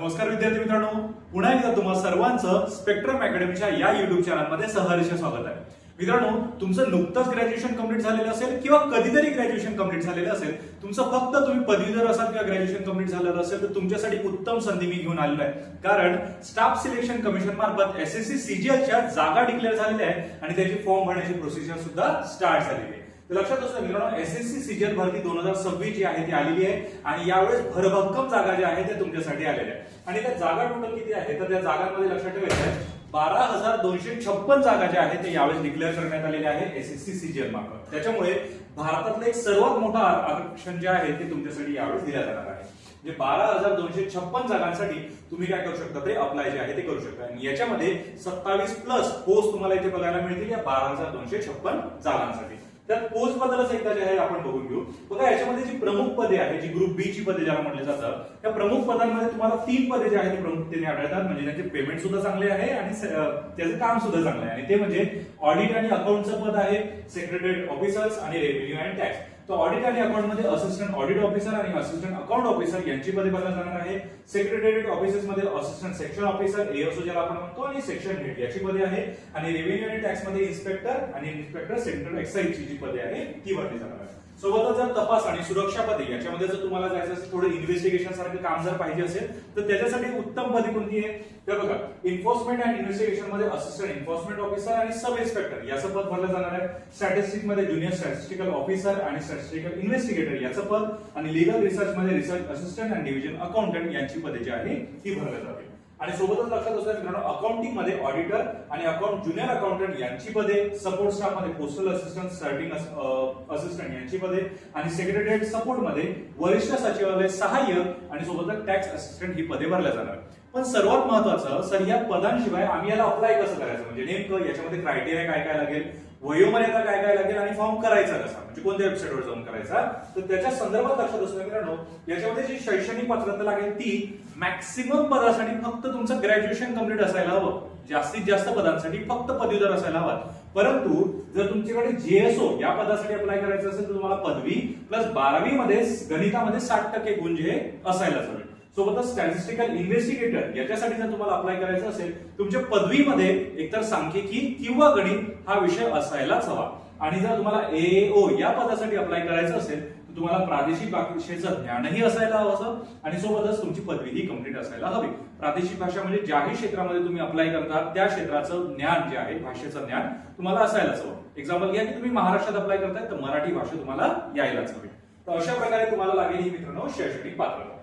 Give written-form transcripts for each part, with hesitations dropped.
नमस्कार विद्यार्थी मित्रांनो, पुन्हा एकदा तुम्हा सर्वांचं स्पेक्ट्रम अकॅडमीच्या या युट्यूब चॅनलमध्ये सहर्ष स्वागत आहे. मित्रांनो, तुमचं नुकतंच ग्रॅज्युएशन कंप्लीट झालेलं असेल किंवा कधीतरी ग्रॅज्युएशन कंप्लीट झालेलं असेल, तुमचं फक्त तुम्ही पदवीधर असाल किंवा ग्रॅज्युएशन कंप्लीट झालेलं असेल तर तुमच्यासाठी उत्तम संधी मी घेऊन आलेलो आहे. कारण स्टाफ सिलेक्शन कमिशन मार्फत एसएससी सीजीएलच्या जागा डिक्लेअर झालेल्या आहेत आणि त्याची फॉर्म भरण्याची प्रोसिजर सुद्धा स्टार्ट झालेली आहे. तर लक्षात असू मित्रांनो, एसएससी सीजीएल भरती 2026 जी आहे ती आलेली आहे आणि यावेळेस भरभक्कम जागा ज्या आहेत त्या तुमच्यासाठी आलेल्या आहेत. आणि त्या जागा टोटल किती आहे तर त्या जागांमध्ये लक्षात ठेवायचं आहे 12,256 जागा ज्या आहेत ते यावेळेस डिक्लेअर करण्यात आलेल्या आहे एसएससी सीजीएल मार्फत. त्याच्यामुळे भारतातलं एक सर्वात मोठं आरक्षण जे आहे ते तुमच्यासाठी यावेळेस दिलं जाणार आहे. म्हणजे 12,256 जागांसाठी तुम्ही काय करू शकता ते अप्लाय जे आहे ते करू शकता आणि याच्यामध्ये 27+ पोस्ट तुम्हाला इथे बघायला मिळतील या 12,256 जागांसाठी. तर पोस्ट बद्दलच एकदा जे आहे आपण बघून घेऊ. बघा, याच्यामध्ये जी प्रमुख पदे आहेत, जी ग्रुप बी ची पदे ज्याला म्हटले जातात, त्या प्रमुख पदांमध्ये तुम्हाला 3 पदे जे आहेत ते प्रमुखतेने आढळतात. म्हणजे त्यांचे पेमेंट सुद्धा चांगले आहे आणि त्याचं काम सुद्धा चांगलं आहे आणि ते म्हणजे ऑडिट आणि अकाउंटचं पद आहे, सेक्रेटरीएट ऑफिसर्स आणि रेव्हेन्यू अँड टॅक्स. तर ऑडिट आणि अकाउंट मध्ये असिस्टंट ऑडिट ऑफिसर आणि असिस्टंट अकाउंट ऑफिसर यांची पदे भरल्या जाणार आहे. सेक्रेटरीएट ऑफिसेस मध्ये असिस्टंट सेक्शन ऑफिसर एएसओ ज्याला आपण म्हणतो आणि सेक्शन हेड याची पदे आहे आणि रेव्हेन्यू आणि टॅक्स मध्ये इन्स्पेक्टर आणि इन्स्पेक्टर सेंट्रल एक्साइजची जी पदे आहे ती भरली जाणार आहे. सोबतच जर तपास आणि सुरक्षा पदे याच्यामध्ये जर तुम्हाला जायचं असेल, थोडं इन्व्हेस्टिगेशन सारखं काम जर पाहिजे असेल तर त्याच्यासाठी उत्तम पदे कोणती आहे तर बघा, एन्फोर्समेंट अँड इन्व्हेस्टिगेशन मध्ये असिस्टंट एन्फोर्समेंट ऑफिसर आणि सब इन्स्पेक्टर याचं पद भरलं जाणार आहे. स्टॅटिस्टिक्स मध्ये ज्युनियर स्टॅटिस्टिकल ऑफिसर आणि स्टॅटिस्टिकल इन्व्हेस्टिगेटर याचं पद आणि लीगल रिसर्च मध्ये रिसर्च असिस्टंट आणि डिव्हिजन अकाउंटंट यांची पदे जी आहे ती भरल्या जातील. आणि सोबतच लक्षात असू मित्रांनो, अकाउंटिंग मध्ये ऑडिटर आणि अकाउंट ज्युनियर अकाउंटंट यांची पदे, सपोर्ट स्टाफ मध्ये पोस्टल असिस्टंट, सर्टिंग असिस्टंट यांची पदे आणि सेक्रेटरीएट सपोर्ट मध्ये वरिष्ठ सचिवालय सहाय्यक आणि सोबतच टॅक्स असिस्टंट ही पदे भरल्या जाणार. पण सर्वात महत्वाचं सर, या पदांशिवाय आम्ही याला अप्लाय कसं करायचं, म्हणजे नेमकं याच्यामध्ये क्रायटेरिया काय काय लागेल, वयोमर्यादा काय काय लागेल आणि फॉर्म करायचा कसा, म्हणजे कोणत्या वेबसाईटवर जाऊन करायचा, तर त्याच्या संदर्भात लक्षात असू मित्रांनो, याच्यामध्ये जी शैक्षणिक पात्रता लागेल ती मॅक्सिमम पदासाठी फक्त तुमचं ग्रॅज्युएशन कंप्लीट असायला हवं. जास्तीत जास्त पदांसाठी फक्त पदवीधर असायला हवा. परंतु जर तुमच्याकडे जेएसओ या पदासाठी अप्लाय करायचं असेल तर तुम्हाला पदवी प्लस 12वी मध्ये गणितामध्ये 60% गुण जे असायलाच हवे. सोबतच स्टॅटिस्टिकल इन्व्हेस्टिगेटर याच्यासाठी जर तुम्हाला अप्लाय करायचं असेल, तुमच्या पदवीमध्ये एकतर सांख्यिकी किंवा गणित हा विषय असायलाच हवा. आणि जर तुम्हाला एओ या पदासाठी अप्लाय करायचं असेल तर तुम्हाला प्रादेशिक भाषेचं ज्ञानही असायला हवं आणि सोबतच तुमची पदवीही कंप्लीट असायला हवी. प्रादेशिक भाषा म्हणजे ज्याही क्षेत्रामध्ये तुम्ही अप्लाय करता त्या क्षेत्राचं ज्ञान जे आहे, भाषेचं ज्ञान तुम्हाला असायलाच हवं. एक्झाम्पल घ्या की तुम्ही महाराष्ट्रात अप्लाय करताय तर मराठी भाषा तुम्हाला यायलाच हवी. तर अशा प्रकारे तुम्हाला लागेल ही मित्रांनो शैक्षणिक पात्रता.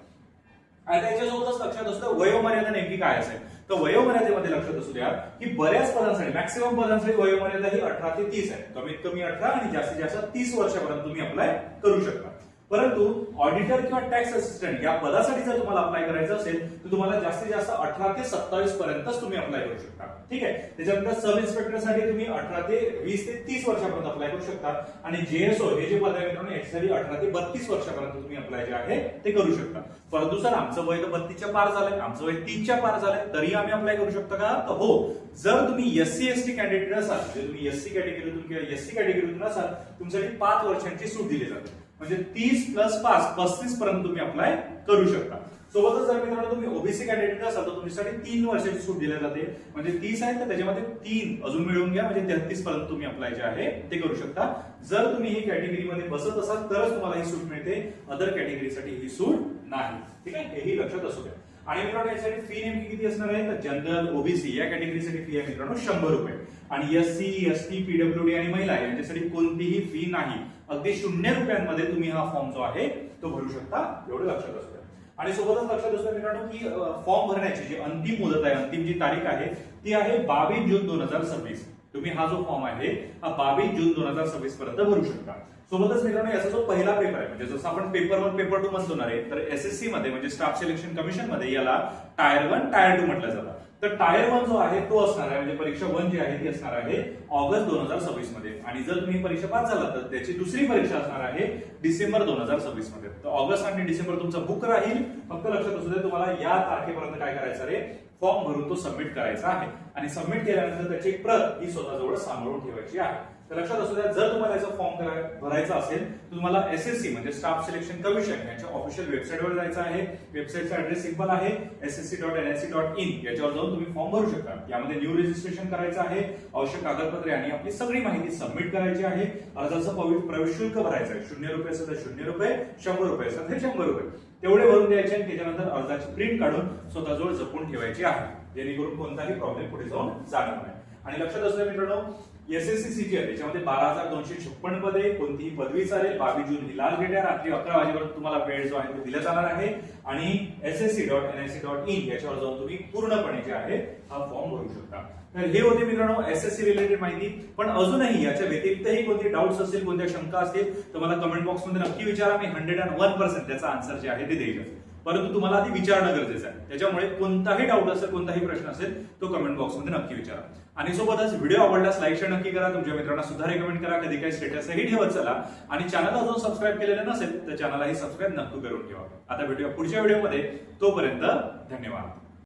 आणि त्याच्यासोबतच लक्षात असतं वयोमर्यादा नेमकी काय असेल, तर वयोमर्यादेमध्ये लक्षात असू द्या की बऱ्याच पदांसाठी, मॅक्सिमम पदांसाठी वयोमर्यादा ही 18 ते 30 आहे. कमीत कमी 18 आणि जास्तीत जास्त 30 वर्षापर्यंत तुम्ही अप्लाय करू शकता. परंतु ऑडिटर किंवा टॅक्स असिस्टंट या पदासाठी जर तुम्हाला अप्लाय करायचं असेल तर तुम्हाला जास्तीत जास्त 18 ते 27 पर्यंतच तुम्ही अप्लाय करू शकता. ठीक आहे. त्याच्यानंतर सब इन्स्पेक्टर साठी तुम्ही 18 ते 20 ते 30 वर्षापर्यंत अप्लाय करू शकता आणि जेएसओ हे जे पद आहे मित्रांनो याच्यासाठी 18 ते 32 वर्षापर्यंत तुम्ही अप्लाय जे आहे ते करू शकता. परंतु सर आमचं वय तर 32च्या पार झालंय, आमचं वय 30च्या पार झालंय, तरी आम्ही अप्लाय करू शकतो का, तर हो. जर तुम्ही एससी एसटी कॅन्डिडेट असाल, म्हणजे तुम्ही एससी कॅटेगरीतून किंवा एससी कॅटेगरीतून असाल, तुमच्यासाठी 5 वर्षांची सूट दिली जाते. म्हणजे 30 + 5 35 पर्यंत तुम्ही अप्लाय करू शकता. सोबतच जर मित्रांनो तुम्ही ओबीसी कॅन्डिडेट असाल तर तुमच्यासाठी 3 वर्षाची सूट दिली जाते. म्हणजे 30 आहे तर त्याच्यामध्ये 3 अजून मिळवून घ्या, म्हणजे 33 पर्यंत तुम्ही अप्लाय जे आहे ते करू शकता. जर तुम्ही ही कॅटेगरीमध्ये बसत असाल तरच तुम्हाला ही सूट मिळते, अदर कॅटेगरीसाठी ही सूट नाही. ठीक आहे, हेही लक्षात असू द्या. आणि मित्रांनो यासाठी फी नेमकी किती असणार आहे तर जनरल ओबीसी या कॅटेगरीसाठी फी आहे मित्रांनो 100 रुपये आणि एससी एसटी पीडब्ल्यूडी आणि महिला यांच्यासाठी कोणतीही फी नाही. अगदी 0 रुपयांमध्ये तुम्ही हा फॉर्म जो आहे तो भरू शकता, एवढं लक्षात असू द्या. आणि सोबतच लक्षात असू मित्रांनो की फॉर्म भरण्याची जी अंतिम मुदत आहे, अंतिम जी तारीख आहे ती आहे 22 जून 2026. तुम्ही हा जो फॉर्म आहे हा 22 जून 2026 पर्यंत भरू शकता. सोबतच मित्रांनो याचा जो पहिला पेपर आहे, म्हणजे जसं आपण पेपर 1 पेपर 2 म्हणतो ना रे, तर एसएससी मध्ये म्हणजे स्टाफ सिलेक्शन कमिशन मध्ये याला टायर 1 टायर 2 म्हटलं जातं. तर टायर 1 जो आहे तो असणार आहे, म्हणजे परीक्षा 1 जी आहे ती असणार आहे ऑगस्ट 2026 मध्ये. आणि जर तुम्ही परीक्षा पास झाला तर त्याची दुसरी परीक्षा असणार आहे डिसेंबर 2026 मध्ये. तर ऑगस्ट आणि डिसेंबर तुमचा बुक राहील. फक्त लक्षात असू दे तुम्हाला या तारखेपर्यंत काय करायचं रे, फॉर्म भरून तो सबमिट करायचा आहे आणि सबमिट केल्यानंतर त्याची एक प्रत ही स्वतःजवळ सांभाळून ठेवायची आहे. तर लक्षात असू द्या, जर तुम्हाला याचा फॉर्म भरायचा असेल तर तुम्हाला एसएससी म्हणजे स्टाफ सिलेक्शन कमिशन यांच्या ऑफिशियल वेबसाईटवर जायचं आहे. वेबसाईटचा ऍड्रेस सिंपल आहे, ssc.nic.in. याच्यावर जाऊन तुम्ही फॉर्म भरू शकता. यामध्ये न्यू रजिस्ट्रेशन करायचं आहे, आवश्यक कागदपत्रे आणि आपली सगळी माहिती सबमिट करायची आहे. अर्जाचं प्रवेश शुल्क भरायचं आहे. 0 रुपये असेल तर 0 रुपये, 100 रुपये असेल तर 100 रुपये तेवढे भरून द्यायचे आणि त्याच्यानंतर अर्जाची प्रिंट काढून स्वतःजवळ जपून ठेवायची आहे, जेणेकरून कोणताही प्रॉब्लेम पुढे जाऊन जाणार नाही. आणि लक्षात असू द्या मित्रांनो, एसएससी सीजीएल त्याच्यामध्ये 12,256 पदे, कोणतीही पदवी चालेल. 22 जून ही लास्ट डेट आहे. रात्री 11 वाजेपर्यंत तुम्हाला वेळ जो आहे तो दिला जाणार आहे. आणि ssc.nic.in याच्यावर जाऊन तुम्ही पूर्णपणे जे आहे हा फॉर्म भरू शकता. तर हे होते मित्रांनो एसएससी रिलेटेड माहिती. पण अजूनही याच्या व्यतिरिक्तही कोणते डाऊट्स असतील, कोणत्या शंका असतील तर मला कमेंट बॉक्स मध्ये नक्की विचारा. मी 101% त्याचा आन्सर जे आहे ते देईल. परंतु तुम्हाला आधी विचारणं गरजेचं आहे. त्याच्यामुळे कोणताही डाऊट असेल, कोणताही प्रश्न असेल तो कमेंट बॉक्स मध्ये नक्की विचारा. आणि सोबतच व्हिडिओ आवडल्यास लाईक शेअर नक्की करा, तुमच्या मित्रांना सुद्धा रेकमेंड करा, कधी काही स्टेटसही ठेवत चला. आणि चॅनल अजून सबस्क्राईब केलेलं नसेल तर चॅनलही सबस्क्राईब नक्की करून ठेवा. आता भेटूया पुढच्या व्हिडिओमध्ये. तोपर्यंत धन्यवाद.